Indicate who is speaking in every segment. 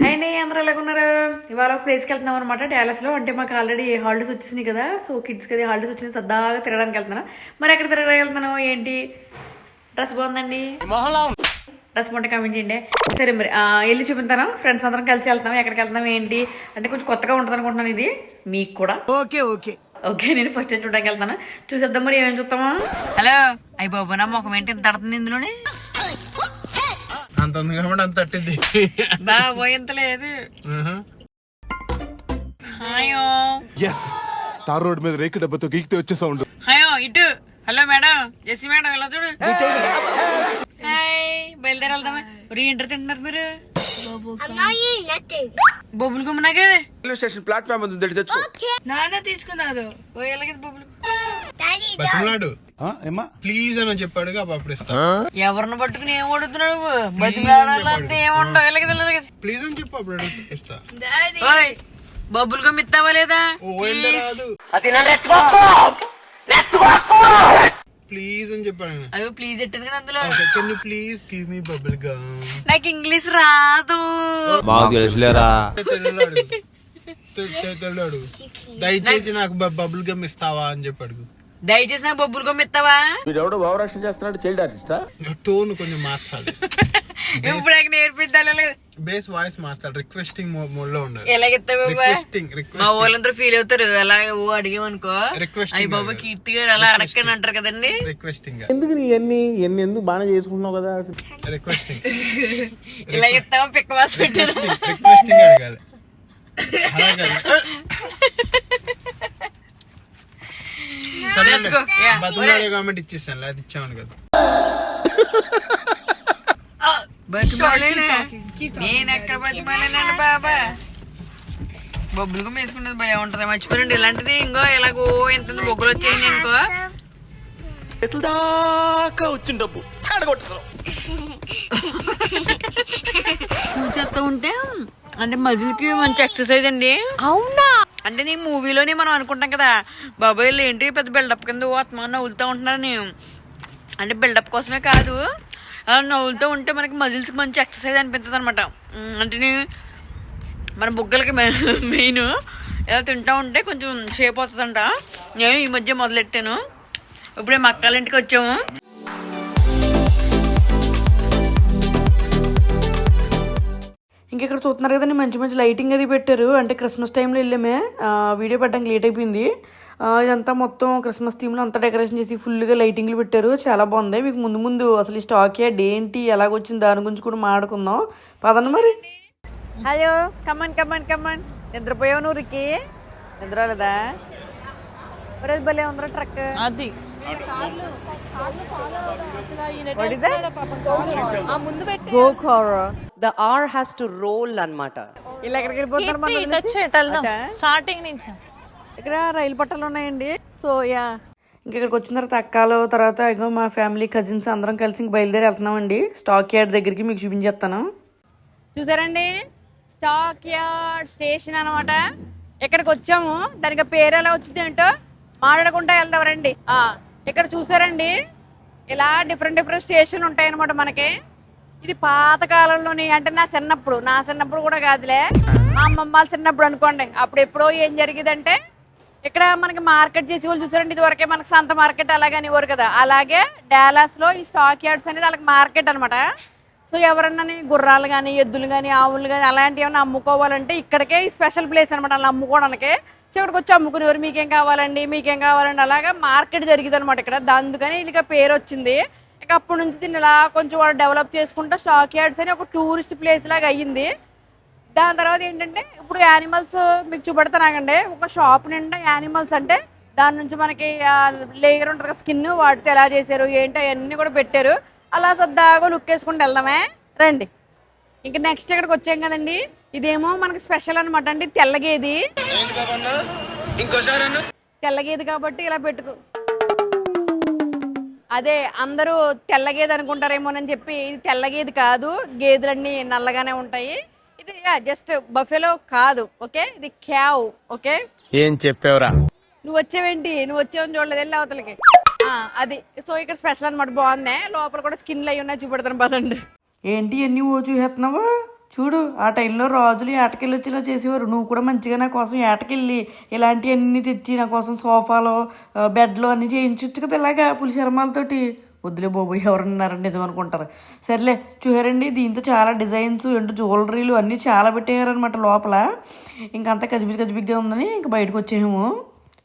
Speaker 1: అండి అందరూ ఎలాగున్నారు? ఇవాళ ఒక ప్లేస్కి వెళ్తున్నాం అనమాట, డాలస్లో. అంటే మాకు ఆల్రెడీ హాలిడేస్ వచ్చేసినాయి కదా, సో కిడ్స్కి అది హాలిడేస్ వచ్చింది, సరదాగా తిరగడానికి వెళ్తున్నాను. మరి ఎక్కడ తిరగడానికి వెళ్తున్నాను ఏంటి? డ్రెస్ బాగుందండి, డ్రెస్ బాగుంటే కామెంట్ చేయండి. సరే మరి వెళ్ళి చూపిస్తాను. ఫ్రెండ్స్ అందరం కలిసి వెళ్తాం. ఎక్కడికి వెళ్తాం ఏంటి అంటే కొంచెం కొత్తగా ఉంటుంది అనుకుంటున్నాను ఇది మీకు కూడా.
Speaker 2: ఓకే ఓకే
Speaker 1: ఓకే, నేను ఫస్ట్ టైం చూడడానికి వెళ్తాను. చూసేద్దాం మరి ఏమేమి చూస్తామా. హలో అయ్యి బాబు, నా ముఖం ఏంటి ఇంత తడుతుంది ఇందులోనే?
Speaker 3: అంత ఉంది కాబట్టి అంత తట్టింది.
Speaker 1: బాబోయ్ ఎంత లేదు. హాయో
Speaker 4: తార్ రోడ్ మీద రేకు డబ్బతో గీకితే వచ్చే సౌండ్.
Speaker 1: హాయో ఇటు. హలో మేడం, జెస్సీ మేడం, ఇలా చూడు. హాయ్, బయలుదేరి వెళ్దామా? ఏంటర్ తింటున్నారు మీరు? బొబ్బులు గుమ్మ నాకేదే
Speaker 4: రైల్వే స్టేషన్ ప్లాట్ఫామ్ ఉంది, తెచ్చుకో.
Speaker 1: నాన్న తీసుకున్నారు. ఓ ఎలాగైతే బొబ్బులు
Speaker 3: బతిమలాడు ప్లీజ్ అని చెప్పాడు, అప్పుడు ఇస్తా.
Speaker 1: ఎవరిని పట్టుకుని ఏం కొడుతున్నాడు? బతిమలాడాలంటే ఏముండవు. ఎలాగైతే
Speaker 3: ప్లీజ్ అని చెప్పు, అప్పుడు ఇస్తా.
Speaker 1: ఓయ్ బొబ్బులు గుమ్మ ఇస్తావా లేదా?
Speaker 3: ప్లీజ్ అని చెప్పాడు.
Speaker 1: అయ్యో ప్లీజ్ పెట్టాను కదా అందులో.
Speaker 3: Can you please give me bubble gum?
Speaker 1: నాకు ఇంగ్లీష్ రాదు.
Speaker 3: తెల్లాడు. దయచేసి నాకు బబుల్ గమ్ ఇస్తావా అని చెప్పాడు.
Speaker 1: దయచేసి నాకు బొబ్బులు గుమ్మ ఇస్తావా?
Speaker 4: వీడెవడో ఓవరాక్షన్ చేస్తున్నాడు, చైల్డ్ ఆర్టిస్టా?
Speaker 3: టోన్ కొంచెం మార్చాలి.
Speaker 1: ఇప్పుడు నేర్పిద్దాం.
Speaker 3: బేస్ వాయిస్ మార్చాలి. రిక్వెస్టింగ్ మోడ్ లో ఉండాలి.
Speaker 1: ఎలాగెత్తావు? మా వాళ్ళందరూ ఫీల్ అవుతారు అలా అడిగేమనుకో. అయ్యి బాబా కీర్తి గారు అలా అడగని అంటారు కదండి.
Speaker 3: రిక్వెస్టింగ్
Speaker 4: ఎందుకు నీ ఎన్ని ఎందుకు బాగా చేసుకుంటున్నావు కదా.
Speaker 3: రిక్వెస్టింగ్
Speaker 1: ఇలా ఎత్తావా? పిక్క వాస పెట్టారు.
Speaker 3: రిక్వెస్టింగ్ అడగాలి. బతులాడే కామెంట్ ఇచ్చేసాను, అది ఇచ్చామని కదా.
Speaker 1: నేను ఎక్కడ బతిమాలేనండి బాబా. బొబ్బులుగా వేసుకున్నది భలే ఉంటది. మర్చిపోయండి ఇలాంటిది. ఇంకో ఎలాగో ఎంత బొగ్గులు వచ్చాయండి అనుకో.
Speaker 4: దాకా వచ్చిన డబ్బు
Speaker 1: చూచేస్తూ ఉంటే అంటే మజిల్ కి మంచి ఎక్సర్సైజ్ అండి. అవునా? అంటే నేను మూవీలోనే మనం అనుకుంటాం కదా, బాబాయ్ ఏంటి పెద్ద బిల్డప్ కింద ఆత్మ నవ్వులుతూ ఉంటున్నారని. అంటే బిల్డప్ కోసమే కాదు, అలా నవ్వులుతూ ఉంటే మనకి మజిల్స్కి మంచి ఎక్సర్సైజ్ అనిపిస్తుంది అనమాట. అంటే మన బుగ్గలకి మెయిన్ ఇలా తింటూ ఉంటే కొంచెం షేప్ వస్తుందంట. నేను ఈ మధ్య మొదలెట్టాను. ఇప్పుడే మా అక్కల ఇంటికి వచ్చాము. ఇంకెక్కడ చూస్తున్నారు కదండి, మంచి మంచి లైటింగ్ అది పెట్టారు. అంటే క్రిస్మస్ టైంలో వెళ్ళామే, వీడియో పెట్టడానికి లేట్ అయిపోయింది. ఇదంతా మొత్తం క్రిస్మస్ థీమ్లో అంతా డెకరేషన్ చేసి ఫుల్గా లైటింగ్లు పెట్టారు. చాలా బాగుంది. మీకు ముందు ముందు అసలు ఈ స్టాక్ యాడ్ ఏంటి, ఎలాగొచ్చింది దాని గురించి కూడా మాట్లాడుకుందాం. పదండి మరి. Hello come on come on come on. నిద్రపోయావు నువ్వు? రికి నిద్ర లేదా? భలే ఉందరా ట్రక్. అది
Speaker 5: The R has to roll అన్నమాట.
Speaker 1: ఇలా ఎక్కడికి వెళ్ళిపోతున్నారు?
Speaker 6: స్టార్టింగ్ నుంచి
Speaker 1: ఇక్కడ రైలు పట్టాలు ఉన్నాయండి. సో యా, ఇంకెక్కడికి వచ్చిన తర్వాత అక్కలు తర్వాత ఇంకో మా ఫ్యామిలీ కజిన్స్ అందరం కలిసి ఇంక బయలుదేరి వెళ్తున్నామండి స్టాక్ యార్డ్ దగ్గరికి. మీకు చూపించేస్తాను. చూసారండి, స్టాక్ యార్డ్ స్టేషన్ అనమాట. ఇక్కడికి వచ్చాము. దానికి పేరు ఎలా వచ్చింది ఏంటో మాట్లాడుకుంటా వెళ్దాం రండి. ఇక్కడ చూసారండి, ఇలా డిఫరెంట్ డిఫరెంట్ స్టేషన్ ఉంటాయి అనమాట మనకి. ఇది పాత కాలంలోని, అంటే నా చిన్నప్పుడు కూడా కాదులే, మా అమ్మమ్మ వాళ్ళ చిన్నప్పుడు అనుకోండి. అప్పుడు ఎప్పుడో ఏం జరిగేదంటే ఇక్కడ మనకి మార్కెట్ చేసి వాళ్ళు చూసారండి. ఇది వరకే మనకి సంత మార్కెట్ అలాగే అనేవారు కదా. అలాగే డాలస్లో ఈ స్టాక్ యార్డ్స్ అనేది వాళ్ళకి మార్కెట్ అనమాట. సో ఎవరన్నా గుర్రాలు కానీ ఎద్దులు కానీ ఆవులు కానీ అలాంటివి ఏమైనా అమ్ముకోవాలంటే ఇక్కడికే స్పెషల్ ప్లేస్ అనమాట. అలా అమ్ముకోవడానికే చివరికి వచ్చి అమ్ముకునేవారు. మీకేం కావాలండి అలాగా మార్కెట్ జరిగింది అనమాట ఇక్కడ. అందుకని వీళ్ళకి పేరు వచ్చింది. ఇక అప్పటి నుంచి దీన్ని ఇలా కొంచెం వాళ్ళు డెవలప్ చేసుకుంటా స్టాక్ యార్డ్స్ అని ఒక టూరిస్ట్ ప్లేస్ లాగా అయ్యింది. దాని తర్వాత ఏంటంటే ఇప్పుడు యానిమల్స్ మీకు చూపెడతానాగండి. ఒక షాప్ నిండా యానిమల్స్, అంటే దాని నుంచి మనకి లేయర్ ఉంటుంది కదా స్కిన్, వాటితో ఎలా చేశారు ఏంటి అవన్నీ కూడా పెట్టారు. అలా సరదాగా లుక్ వేసుకుంటూ వెళ్దామే రండి. ఇంకా నెక్స్ట్ ఇక్కడికి వచ్చాం కదండి, ఇదేమో మనకి స్పెషల్ అనమాట. అంటే తెల్లగేది కాబట్టి ఇలా పెట్టుకో. అదే అందరూ తెల్లగేది అనుకుంటారేమోనని చెప్పి ఇది తెల్లగేది కాదు, గేదెలన్నీ నల్లగానే ఉంటాయి. ఇది జస్ట్ బఫెలో కాదు, ఓకే, ఇది క్యావ్. ఓకే,
Speaker 4: ఏం చెప్పావురా?
Speaker 1: నువ్వు వచ్చావేంటి? నువ్వు వచ్చావని చూడలేదు, వెళ్ళి అవతలకి. అది సో ఇక్కడ స్పెషల్ అనమాట. బాగుంది. లోపల కూడా స్కిన్లు అయి ఉన్నాయి, చూపెడతాను పదండి. ఏంటి ఎన్ని ఓ చూసేస్తున్నావా? చూడు, ఆ టైంలో రాజులు ఏటకెళ్ళి వచ్చేలా చేసేవారు. నువ్వు కూడా మంచిగా నా కోసం ఏటకెళ్ళి ఇలాంటివన్నీ తెచ్చి నా కోసం సోఫాలో బెడ్లో అన్నీ చేయించవచ్చు కదా ఇలాగా పులిశర్మాలతోటి. వద్దులే బాబోయ్, ఎవరన్నారండి నిజం అనుకుంటారు. సర్లే చూసారండి, దీంతో చాలా డిజైన్స్ ఏంటో జ్యువెలరీలు అన్నీ చాలా పెట్టేయారనమాట లోపల. ఇంకంతా గజిబిజిగా ఉందని ఇంక బయటకు వచ్చేసాము.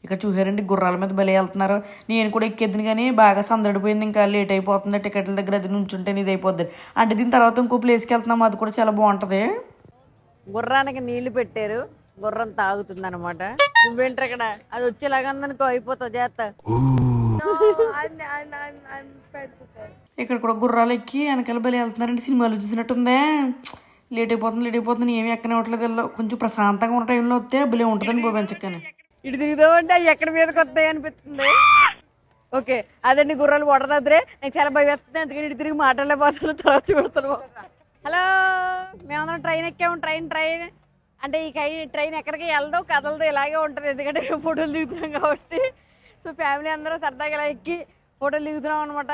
Speaker 1: ఇక్కడ చూసారండి, గుర్రాల మీద బలి వెళ్తున్నారు. నేను కూడా ఎక్కేద్దును కానీ బాగా సందడిపోయింది, ఇంకా లేట్ అయిపోతుంది. టికెట్ల దగ్గర అది నుంచుంటే ఇది అయిపోద్ది. అంటే దీని తర్వాత ఇంకో ప్లేస్కి వెళ్తున్నాము, అది కూడా చాలా బాగుంటుంది. గుర్రానికి నీళ్లు పెట్టారు, గుర్రం తాగుతుంది అనమాట. నువ్వేంటి అక్కడ అది వచ్చేలాగా అందనుకో అయిపోతావు చేస్తా. ఇక్కడ కూడా గుర్రాలు ఎక్కి వెనకాల బలి వెళ్తున్నారండి. సినిమాలు చూసినట్టుందే. లేట్ అయిపోతుంది ఏమి ఎక్కనివ్వట్లేదు. కొంచెం ప్రశాంతంగా ఉన్న టైంలో వస్తే బలి ఉంటుందని బోబెంచక్కని. ఇటు తిరుగుదామంటే అవి ఎక్కడ మీదకి వస్తాయి అనిపిస్తుంది. ఓకే అదండి, గుర్రాలు ఓడతాదురే. నాకు చాలా భయం వేస్తుంది, అందుకని ఇటు తిరిగి మాట్లాడలేకపోతున్నాను. తర్వాత చూడతాను. హలో, మేమందరం ట్రైన్ ఎక్కాము. ట్రైన్ అంటే ఈ ట్రైన్ ఎక్కడికి వెళ్దాం కదలదు, ఇలాగే ఉంటుంది. ఎందుకంటే ఫోటోలు దిగుతున్నాం కాబట్టి. సో ఫ్యామిలీ అందరూ సరదాగా ఇలా ఎక్కి ఫోటోలు దిగుతున్నాం అనమాట.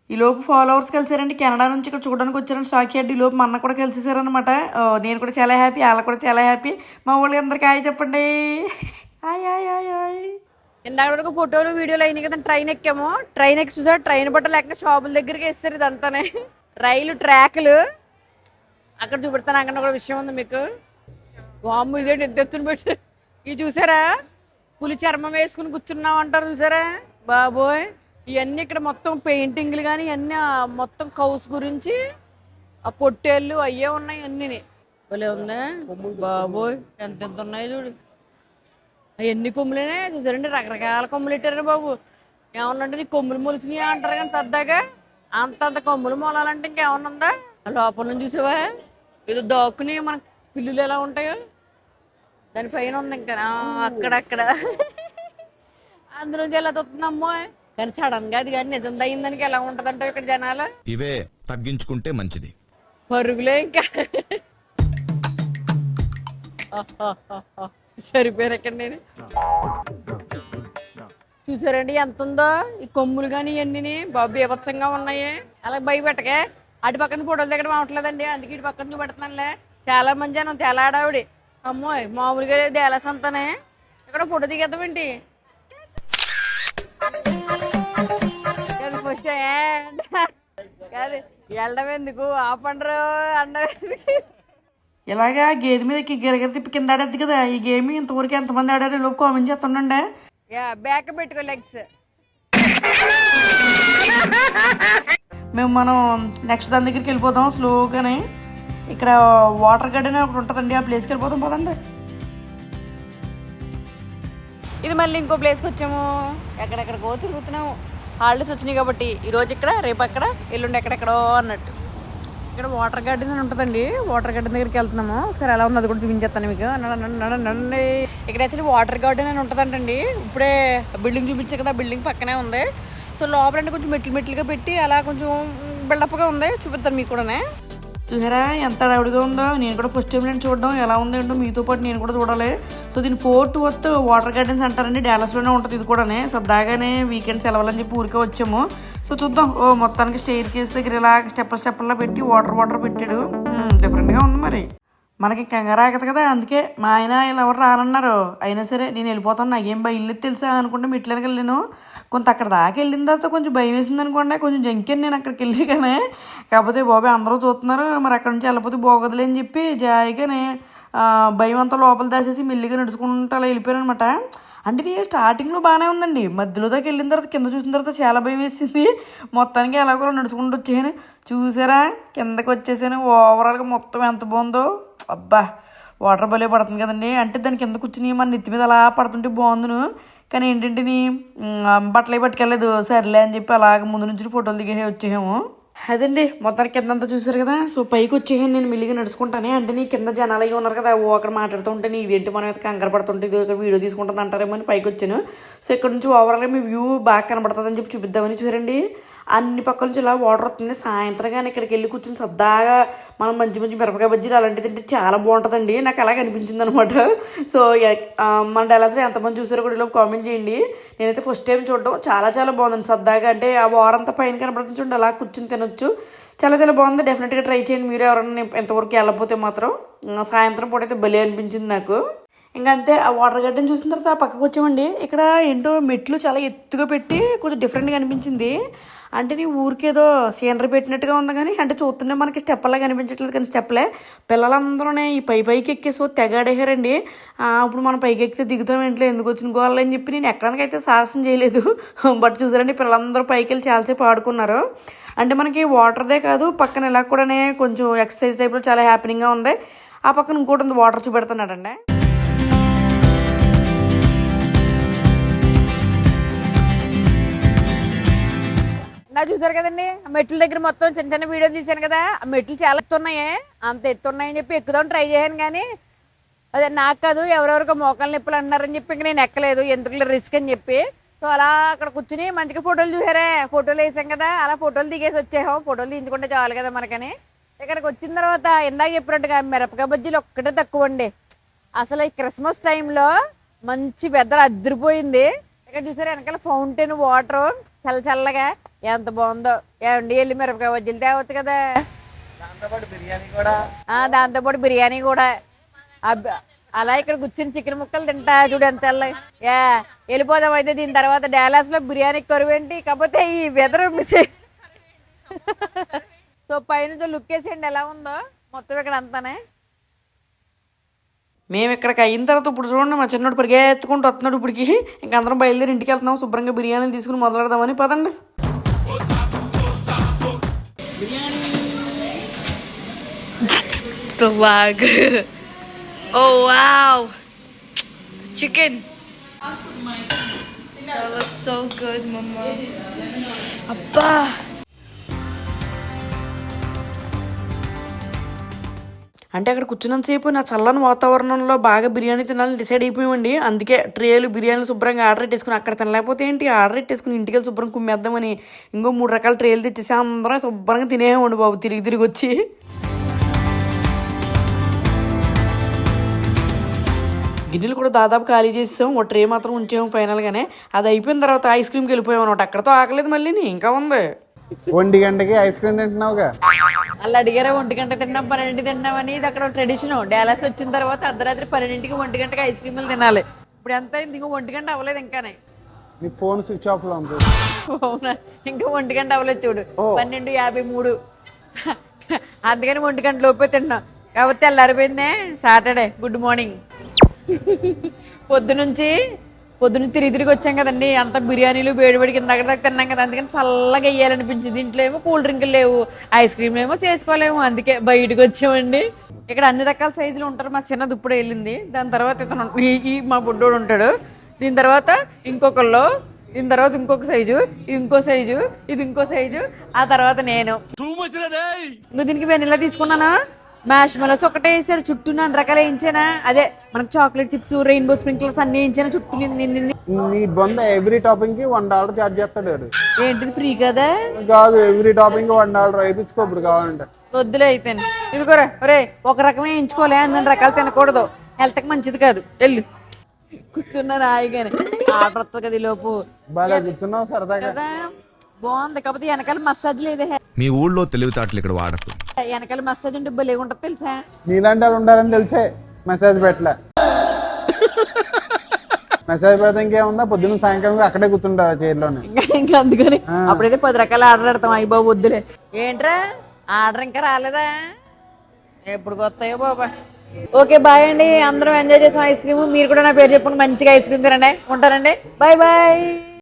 Speaker 1: ఈ లోపు ఫాలోవర్స్ కలిసారండి. కెనడా నుంచి ఇక్కడ చూడడానికి వచ్చారండి స్టాక్ యార్డ్. ఈ లోపు మా అన్న కూడా కలిసేసారనమాట. నేను కూడా చాలా హ్యాపీ, వాళ్ళ కూడా చాలా హ్యాపీ. మా వాళ్ళకి అందరికి హాయ్ చెప్పండి. ఇందాక వరకు ఫోటోలు వీడియోలు అయినాయి కదా. ట్రైన్ ఎక్కాము. ట్రైన్ ఎక్కి చూసారు, ట్రైన్ బట్ట లేక షాపుల దగ్గరికి వేస్తారు. ఇదంతానే రైలు ట్రాక్లు అక్కడ చూపెడతాను. అక్కడ ఒక విషయం ఉంది మీకు. వామ్ము ఇదేంటి ఎంత ఎత్తున పెట్టి ఇది చూసారా, పులి చర్మం వేసుకుని కూర్చున్నాం అంటారు చూసారా బాబోయ్. ఇవన్నీ ఇక్కడ మొత్తం పెయింటింగ్లు కానీ ఇవన్నీ మొత్తం కౌస్ గురించి, ఆ పొట్టేళ్ళు అయ్యే ఉన్నాయి అన్నీ. భలే ఉందా బాబోయ్, ఎంత ఉన్నాయి చూడు. ఎన్ని కొమ్ములేనే చూసారండి, రకరకాల కొమ్ములు పెట్టారు బాబు. ఏమన్నంటే నీ కొమ్ములు మొలిచినాయి అంటారు కానీ సరదాగా అంతంత కొమ్ములు మొలాలంటే ఇంకేమన్నా ఉందా? లోపల నుంచి చూసావా ఏదో దాక్కుని మన పిల్లులు ఎలా ఉంటాయో దానిపైన ఉంది. ఇంకా అక్కడక్కడ అందులోంచి ఎలా తొత్తుందమ్మో. కానీ సడన్ గా అది కానీ నిజం అయిందానికి ఎలా ఉంటదంటే ఇక్కడ జనాలు
Speaker 2: ఇవే తగ్గించుకుంటే మంచిది.
Speaker 1: పరుగులే ఇంకా సరిపోయారు ఎక్కడ. నేను చూసారండి ఎంత ఉందో ఈ కొమ్ములు కానీ ఇవన్నీ బాబు బీభత్సంగా ఉన్నాయి. అలా భయపెట్టకే. అటు పక్కన ఫోటోలు దగ్గర మావట్లేదండి, అందుకే ఇటు పక్కన చూపెడుతున్నానులే. చాలా మంది జనం, చాలా ఆడావిడి. అమ్మోయ్ మామూలుగా డేలస్ అంతానే. ఇక్కడ ఫోటో దిగేద్దామేంటి? కాదు వెళ్ళడం ఎందుకు, ఆపండ్రు అండ. ఇలాగా గేదె మీద గిరగిర తిప్పి కింద ఆడేది కదా ఈ గేమ్. ఇంతవరకు ఎంతమంది ఆడారు లోపు కామెంట్ చేస్తుండండి. బ్యాక్ పెట్టుకో లెగ్స్. మనం నెక్స్ట్ దాని దగ్గరికి వెళ్ళిపోతాం స్లోగానే. ఇక్కడ వాటర్ గార్డెన్ ఒకటి ఉంటుందండి, ఆ ప్లేస్కి వెళ్ళిపోతాం పదండి. ఇది మళ్ళీ ఇంకో ప్లేస్కి వచ్చాము. ఎక్కడెక్కడికో తిరుగుతున్నాము. హాలిడేస్ వచ్చినాయి కాబట్టి ఈరోజు ఇక్కడ, రేపు అక్కడ, ఎల్లుండి ఎక్కడెక్కడో అన్నట్టు. ఇక్కడ వాటర్ గార్డెన్ అని ఉంటుందండి. వాటర్ గార్డెన్ దగ్గరికి వెళ్తున్నాము. ఒకసారి ఎలా ఉంది అది కూడా చూపించేస్తాను మీకు. నడండి. ఇక్కడ యాక్చువల్లీ వాటర్ గార్డెన్ అని ఉంటుందంటండి. ఇప్పుడే బిల్డింగ్ చూపించే కదా, బిల్డింగ్ పక్కనే ఉంది. సో లోపల అంటే కొంచెం మెట్లుగా పెట్టి అలా కొంచెం బిల్డప్గా ఉంది. చూపిస్తాను మీకు కూడా. చూసారా ఎంత అడవిడిగా ఉందో. నేను కూడా ఫస్ట్ టైం నేను చూడడం ఎలా ఉందేంటో మీతో పాటు నేను కూడా చూడాలి. సో దీని 4th వాటర్ గార్డెన్స్ అంటారండి. డాలస్లోనే ఉంటుంది ఇది కూడా. సరదాగానే వీకెండ్ సెలవులని చెప్పి ఊరికే వచ్చాము. సో చూద్దాం. మొత్తానికి స్టెయిర్ కేస్ దగ్గర ఇలా స్టెప్పుల్లో పెట్టి వాటర్ పెట్టాడు. డిఫరెంట్గా ఉంది మరి. మనకి కంగారు ఆగదు కదా, అందుకే మా ఆయన ఇలా ఎవరు రానన్నారు. అయినా సరే నేను వెళ్ళిపోతాను, నాకేం భయం తెలుసా అనుకుంటే మెట్లకి వెళ్ళాను. కొంత అక్కడ దాకా వెళ్ళిన తర్వాత కొంచెం భయం వేసింది అనుకోండి. కొంచెం జంకాను నేను అక్కడికి వెళ్ళాగానే. కాకపోతే బాబాయ్ అందరూ చూస్తున్నారు, మరి అక్కడ నుంచి వెళ్ళిపోతే బాగోదులే అని చెప్పి జాయిగానే భయం అంతా లోపల దాచేసి మెల్లిగా నడుచుకుంటూ అలా వెళ్ళిపోయాను అనమాట. అంటే నేను స్టార్టింగ్లో బాగానే ఉందండి, మధ్యలో దాకా వెళ్ళిన తర్వాత కింద చూసిన తర్వాత చాలా భయం వేసింది. మొత్తానికి ఎలాగో నడుచుకుంటూ వచ్చాను. చూసారా కిందకి వచ్చేసాను. ఓవరాల్గా మొత్తం ఎంత బాగుందో. అబ్బా వాటర్ భలే పడుతుంది కదండి. అంటే దాని కింద కూర్చుని మన నెత్తి మీద అలా పడుతుంటే బాగుందును. కానీ ఏంటంటే బట్టలు పట్టుకెళ్ళలేదు. సర్లే అని చెప్పి అలాగ ముందు నుంచి ఫోటోలు దిగే వచ్చేసాము. అదండి మొత్తానికి కిందంతా చూసారు కదా. సో పైకి వచ్చేసాను నేను మెల్లిగా నడుచుకుంటానే. అంటే నీ కింద జనాలు అయ్యి ఉన్నారు కదా, అక్కడ మాట్లాడుతుంటే నీ ఇదేంటి మనం అయితే కంగారు పడుతుంటే ఇది ఇక్కడ వీడియో తీసుకుంటుంది అంటారేమో అని పైకి వచ్చాను. సో ఇక్కడ నుంచి ఓవరాల్గా మీ వ్యూ బాగా కనబడుతుంది అని చెప్పి చూపిద్దామని. చూసారండి అన్ని పక్కల నుంచి ఇలా వాటర్ వస్తుంది. సాయంత్రం కానీ ఇక్కడికి వెళ్ళి కూర్చొని సరదాగా మనం మంచి మంచి మిరపకాయ బజ్జీలు అలాంటివి తింటే చాలా బాగుంటుందండి. నాకు అలాగే అనిపించింది అనమాట. సో మన డెలాస్లో ఎంతమంది చూసారో కూడా ఇలా కామెంట్ చేయండి. నేనైతే ఫస్ట్ టైం చూడడం చాలా చాలా బాగుందండి. సరదాగా అంటే ఆ వారంతా పైన కనపడుతుంది చూడండి, అలా కూర్చొని తినొచ్చు. చాలా చాలా బాగుంది. డెఫినెట్గా ట్రై చేయండి మీరు ఎవరైనా ఎంతవరకు వెళ్ళకపోతే మాత్రం. సాయంత్రం పూట అయితే భలే అనిపించింది నాకు. ఇంకా అంతే ఆ వాటర్ గార్డెన్ చూసిన తర్వాత ఆ పక్కకు వచ్చామండి. ఇక్కడ ఏంటో మెట్లు చాలా ఎత్తుగా పెట్టి కొంచెం డిఫరెంట్గా అనిపించింది. అంటే నీ ఊరికేదో సీనరీ పెట్టినట్టుగా ఉంది కానీ అంటే చూస్తుంటే మనకి స్టెప్లా కనిపించట్లేదు, కానీ స్టెప్లే. పిల్లలందరూ ఈ పైకి ఎక్కేసి తెగాడేశారండి. ఇప్పుడు మనం పైకి ఎక్కితే దిగుతాం ఇంట్లో ఎందుకు వచ్చిన గోళ్ళు అని చెప్పి నేను ఎక్కడానికైతే సాహసం చేయలేదు. బట్ చూసారండి పిల్లలందరూ పైకి వెళ్ళి చాలాసేపు ఆడుకున్నారు. అంటే మనకి వాటర్దే కాదు పక్కన ఇలా కూడా కొంచెం ఎక్సర్సైజ్ టైప్లో చాలా హ్యాపీనింగ్గా ఉంది. ఆ పక్కన ఇంకోటి ఉంది, వాటర్ చూపెడుతున్నాడండి.
Speaker 6: నా చూసారు కదండి ఆ మెట్ల దగ్గర మొత్తం చిన్న చిన్న వీడియో తీసాను కదా. ఆ మెట్లు చాలా ఎత్తున్నాయి, అంత ఎత్తున్నాయని చెప్పి ఎక్కుదాం ట్రై చేశాను కానీ అదే నాకు కాదు ఎవరెవరికో మోకాలు నొప్పులు అన్నారని చెప్పి ఇంక నేను ఎక్కలేదు, ఎందుకు రిస్క్ అని చెప్పి. సో అలా అక్కడ కూర్చుని మంచిగా ఫోటోలు చూసారే, ఫోటోలు వేసాం కదా, అలా ఫోటోలు దిగేసి వచ్చేసాం. ఫోటోలు తీయించుకుంటే చాలు కదా మనకని. ఇక్కడికి వచ్చిన తర్వాత ఇందాక చెప్పినట్టుగా మిరపకాయ బజ్జీలు ఒక్కటే తక్కువ అండి. అసలు ఈ క్రిస్మస్ టైంలో మంచి పెద్దలు అదిరిపోయింది. ఇక్కడ చూసారు వెనకాల ఫౌంటైన్ వాటర్ చల్ల చల్లగా ఎంత బాగుందో. ఏమండి వెళ్ళి మిరపకాయ బజ్జీలు తేవచ్చు కదా, దాంతోపాటు బిర్యానీ కూడా. అలా ఇక్కడ కూర్చుని చికెన్ ముక్కలు తింటా చూడు ఎంత వెళ్ళిపోదాం. అయితే దీని తర్వాత డాలాస్ లో బిర్యానీ కరువేంటి, కాకపోతే ఈ వెదర్ మిస్. సో పైన లుక్ వేసేయండి ఎలా ఉందో మొత్తం ఇక్కడ అంతానే.
Speaker 1: మేము ఇక్కడికి అయిన తర్వాత ఇప్పుడు చూడండి మా చిన్నోడు పరిగెత్తుకుంటూ వస్తున్నాడు. ఇప్పటికి ఇంకా అందరం బయలుదేరి ఇంటికి వెళ్తున్నాం. శుభ్రంగా బిర్యానీలు తీసుకుని మొదలెడదామని పదండి.
Speaker 7: The lag. Oh wow, chicken. That looks so good, Mama. Appa.
Speaker 1: అంటే అక్కడ కూర్చున్నంతసేపు నా చల్లని వాతావరణంలో బాగా బిర్యానీ తినాలని డిసైడ్ అయిపోయామండి. అందుకే ట్రేలు బిర్యానీలు శుభ్రంగా ఆర్డర్ పెట్టేసుకుని అక్కడ తినలేకపోతే ఏంటి ఆర్డర్ పెట్టేసుకుని ఇంటికి వెళ్ళి శుభ్రం కుమ్మేద్దామని ఇంకో 3 రకాల ట్రేలు తెచ్చేసి అందరం శుభ్రంగా తినేయండి బాబు తిరిగి తిరిగి వచ్చి. గిన్నెలు కూడా దాదాపు ఖాళీ చేసాం. ఒక ట్రే మాత్రం ఉంచాము ఫైనల్గానే. అది అయిపోయిన తర్వాత ఐస్ క్రీమ్కి వెళ్ళిపోయాం అనమాట. అక్కడతో ఆకలేదు, మళ్ళీ ఇంకా ఉంది.
Speaker 3: 1 గంటకి ఐస్ క్రీమ్ తింటున్నావుగా.
Speaker 6: అలా అడిగారా 1 గంట తిన్నాం 12 తిన్నామని. ఇది అక్కడ ట్రెడిషన్. డాలాస్ వచ్చిన తర్వాత అర్ధరాత్రి 12కి 1 గంటకి ఐస్ క్రీమ్లు తినాలి. ఇప్పుడు ఎంత అయింది, ఇంకో 1 గంట అవ్వలేదు ఇంకానే.
Speaker 3: నీ ఫోన్ స్విచ్ ఆఫ్ లో ఉంది.
Speaker 6: అవునా, ఇంకా 1 గంట అవ్వలేదు చూడు. 12:53. అందుకని 1 గంట లోపే తిన్నాం కాబట్టి తెల్లారిపోయిందే. Saturday good morning. పొద్దునుంచి తిరిగి వచ్చాం కదండి. అంత బిర్యానీలు వేడివేడి కింద దగ్గర తిన్నాం కదా, అందుకని చల్లగా వేయాలనిపించింది. ఇంట్లో ఏమో కూల్ డ్రింకులు లేవు, ఐస్ క్రీమ్ ఏమో చేసుకోలేము, అందుకే బయటకు వచ్చామండి. ఇక్కడ అన్ని రకాల సైజులు ఉంటారు. మా చిన్నది ఇప్పుడే వెళ్ళింది. దాని తర్వాత ఇతను మా బుడ్డోడు ఉంటాడు. దీని తర్వాత ఇంకొకళ్ళు, దీని తర్వాత ఇంకొక సైజు, ఇది ఇంకో సైజు, ఇది ఇంకో సైజు, ఆ తర్వాత నేను. ఇంకో దీనికి వెనిలా తీసుకున్నానా, మ్యాష్ మెలోస్ ఒకటే వేసారు, చుట్టూ 4 రకాలు వేయించానా. అదే మనకు చాక్లెట్ చిప్స్, రెయిన్బో స్ప్రింక్లర్స్ అన్ని వేయించాను చుట్టూ.
Speaker 3: నీ బొంద ఎవ్రీ టాపింగ్ కి $1 చార్జ్ చేస్తాడు.
Speaker 6: ఏంటిది ఫ్రీ కదా?
Speaker 3: కాదు, ఎవ్రీ టాపింగ్ $1 వేయించుకో ఇప్పుడు కావాలంటే.
Speaker 6: వద్దులే అయితే. ఇదిగోరా ఒరే, ఒక రకమే వేయించుకోలే, 2 రకాలు తినకూడదు, హెల్త్ కి మంచిది కాదు. వెళ్ళు కూర్చున్నా హాయిగానే. ఆర్డర్ వస్తుంది కదా లోపు.
Speaker 3: బాగా కూర్చున్నావు సరదాగా
Speaker 6: కదా, బాగుంది. కాకపోతే వెనకాల మసాజ్ లేదే.
Speaker 2: మీ ఊళ్ళో తెలివితేటలు ఇక్కడ వాడకు.
Speaker 6: వెనకాల మసాజ్ ఉంటే భలే ఉంటుంది తెలుసా.
Speaker 3: నీలాంటి వాళ్ళు ఉండాలని తెలిసే మెసేజ్ పెట్టలే. మెసేజ్ పెడితే ఇంకేముందా, పొద్దున్న సాయంకాలం అక్కడే కూర్చుంటారు చైర్లోనే.
Speaker 6: ఇంకా అందుకని అప్పుడైతే 10 రకాల ఆర్డర్ పెడతాం. అయ్యి బాబు వద్దులే. ఏంట్రా ఆర్డర్ ఇంకా రాలేదా? ఎప్పుడు వస్తాయో బాబా. ఓకే బాయ్ అండి, అందరం ఎంజాయ్ చేసాం ఐస్ క్రీమ్. మీరు కూడా నా పేరు చెప్పండి, మంచిగా ఐస్ క్రీమ్ తినండి. ఉంటారండి, బాయ్ బాయ్.